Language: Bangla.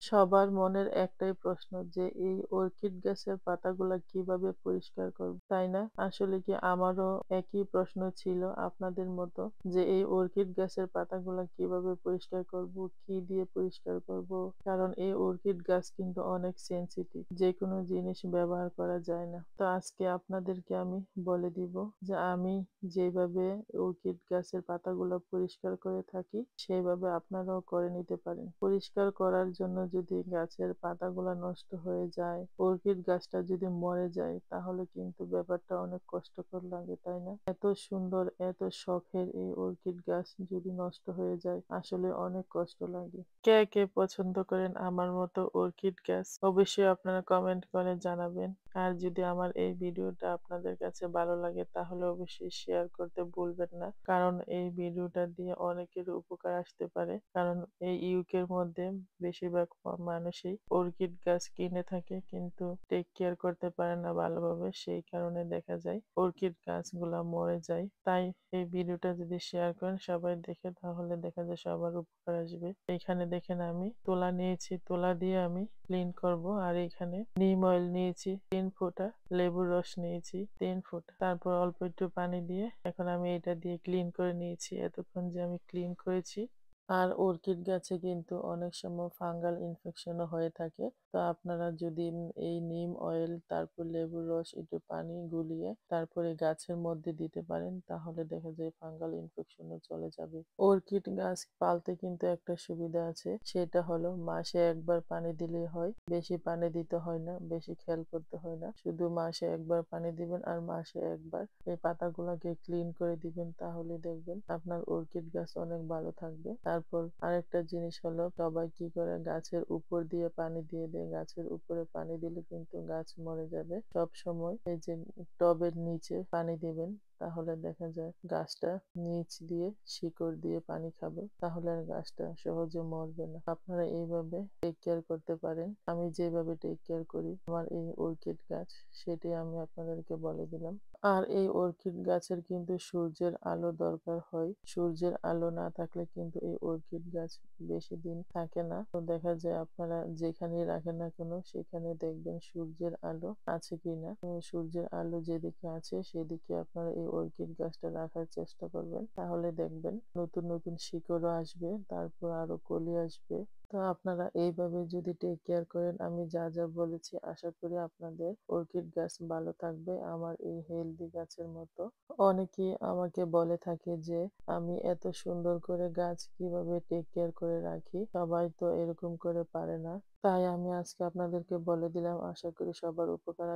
সবার মনের একটাই প্রশ্ন যে এই অর্কিড গাছের পাতাগুলা কিভাবে পরিষ্কার করব, তাই না? আসলে কি আমারও একই প্রশ্ন ছিল আপনাদের মতো যে এই অর্কিড গাছের পাতাগুলা কিভাবে পরিষ্কার করব, কি দিয়ে পরিষ্কার করব। কারণ এই অর্কিড গাছ কিন্তু অনেক সেনসিটিভ, যেকোনো জিনিস ব্যবহার করা যায় না। তো আজকে আপনাদেরকে আমি বলে দিব যে আমি যেভাবে অর্কিড গাছের পাতাগুলো পরিষ্কার করে থাকি সেইভাবে আপনারাও করে নিতে পারেন। পরিষ্কার করার জন্য যদি গাছের পাতাগুলো নষ্ট হয়ে যায়, অর্কিড গাছটা যদি মরে যায়, তাহলে কিন্তু ব্যাপারটা অনেক কষ্টকর লাগে, তাই না? এত সুন্দর, এত শখের এই অর্কিড গাছ যদি নষ্ট হয়ে যায়, আসলে অনেক কষ্ট লাগে। কে কে পছন্দ করেন আমার মতো অর্কিড গাছ, অবশ্যই আপনারা কমেন্ট করে জানাবেন। আর যদি আমার এই ভিডিওটা আপনাদের কাছে ভালো লাগে তাহলে অবশ্যই শেয়ার করতে ভুলবেন না, কারণ এই ভিডিওটা দিয়ে অনেকের উপকার আসতে পারে। কারণ এই ইউকের মধ্যে বেশিরভাগ মানুষই অর্কিড গাছ কিনে থাকে কিন্তু টেক কেয়ার করতে পারে না ভালোভাবে, সেই কারণে দেখা যায় অর্কিড গাছগুলা মরে যায়। তাই এই ভিডিওটা যদি শেয়ার করেন সবাই দেখে, তাহলে দেখা যায় সবার উপকার আসবে। এখানে দেখেন আমি তুলা নিয়েছি, তুলা দিয়ে আমি ক্লিন করব। আর এখানে নিম অয়েল নিয়েছি 3 ফোঁটা, লেবুর রস নিয়েছি 3 ফোঁটা, তারপর অল্প একটু পানি দিয়ে এখন আমি এটা দিয়ে ক্লিন করে নিয়েছি। এতক্ষণ যে আমি ক্লিন করেছি। আর অর্কিড গাছে কিন্তু অনেক সময় ফাঙ্গাল ইনফেকশনও হয়ে থাকে। তো আপনারা যদি এই নিম অয়েল, তারপর লেবুর রস, একটু পানি গুলিয়ে তারপরে গাছের মধ্যে দিতে পারেন, তাহলে দেখা যায় ফাঙ্গাল ইনফেকশনও চলে যাবে। অর্কিড গাছ পালতে কিন্তু একটা সুবিধা আছে, সেটা হলো মাসে একবার পানি দিলেই হয়। বেশি পানি দিতে হয় না, বেশি খেয়াল করতে হয় না। শুধু মাসে একবার পানি দিবেন আর মাসে একবার এই পাতাগুলোকে ক্লিন করে দিবেন, তাহলে দেখবেন আপনার অর্কিড গাছ অনেক ভালো থাকবে। তারপর আরেকটা জিনিস হলো, সবাই কি করে গাছের উপর দিয়ে পানি দিয়ে দেয়। গাছের উপরে পানি দিলে কিন্তু গাছ মরে যাবে। সব সময় এই যে টবের নিচে পানি দিবেন, তাহলে দেখা যায় গাছটা নিচ দিয়ে শিকড় দিয়ে পানি খাবে, তাহলে আর গাছটা সহজে মরবে না। আপনারা এইভাবে টেক কেয়ার করতে পারেন। আমি যেভাবে টেক কেয়ার করি আমার এই অর্কিড গাছ, সেটাই আমি আপনাদেরকে বলে দিলাম। আর এই অর্কিড গাছের কিন্তু সূর্যের আলো দরকার হয়। সূর্যের আলো না থাকলে কিন্তু এই অর্কিড গাছ বেশি দিন থাকে না। তো দেখা যায় আপনারা যেখানেই রাখেন না কেন সেখানে দেখবেন সূর্যের আলো আছে কিনা। তো সূর্যের আলো যেদিকে আছে সেদিকে আপনারা এই অর্কিড গাছটা রাখার চেষ্টা করবেন, তাহলে দেখবেন নতুন নতুন শিকড়ও আসবে, তারপর আরো কলি আসবে। তো আপনারা এইভাবে যদি টেক কেয়ার করেন, আমি যা যা বলেছি, আশা করি আপনাদের অর্কিড গাছ ভালো থাকবে আমার এই হেলদি গাছের মতো। অনেকেই আমাকে বলে থাকে যে আমি এত সুন্দর করে গাছ কিভাবে টেক কেয়ার করে রাখি, সবাই তো এরকম করে পারে না। তাই আমি আজকে আপনাদেরকে বলে দিলাম, আশা করি সবার উপকার